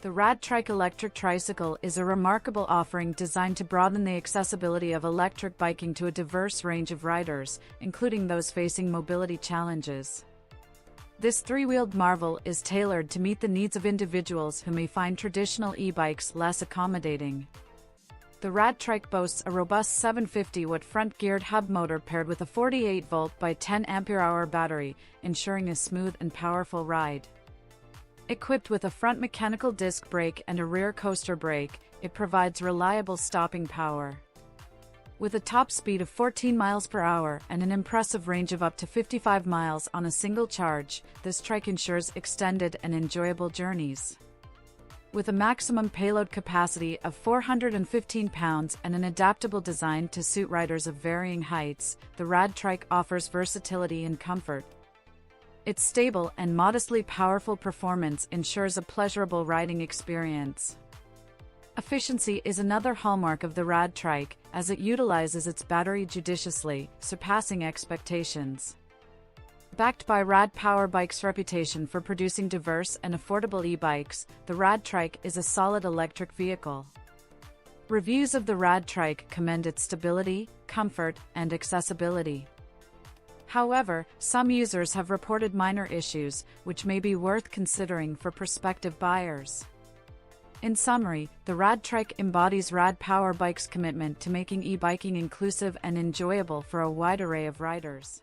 The RadTrike electric tricycle is a remarkable offering designed to broaden the accessibility of electric biking to a diverse range of riders, including those facing mobility challenges. This three-wheeled marvel is tailored to meet the needs of individuals who may find traditional e-bikes less accommodating. The RadTrike boasts a robust 750-watt front-geared hub motor paired with a 48-volt by 10 ampere-hour battery, ensuring a smooth and powerful ride. Equipped with a front mechanical disc brake and a rear coaster brake, it provides reliable stopping power. With a top speed of 14 miles per hour and an impressive range of up to 55 miles on a single charge, this trike ensures extended and enjoyable journeys. With a maximum payload capacity of 415 pounds and an adaptable design to suit riders of varying heights, the RadTrike offers versatility and comfort. Its stable and modestly powerful performance ensures a pleasurable riding experience. Efficiency is another hallmark of the RadTrike, as it utilizes its battery judiciously, surpassing expectations. Backed by Rad Power Bikes' reputation for producing diverse and affordable e-bikes, the RadTrike is a solid electric vehicle. Reviews of the RadTrike commend its stability, comfort, and accessibility. However, some users have reported minor issues, which may be worth considering for prospective buyers. In summary, the RadTrike embodies Rad Power Bikes' commitment to making e-biking inclusive and enjoyable for a wide array of riders.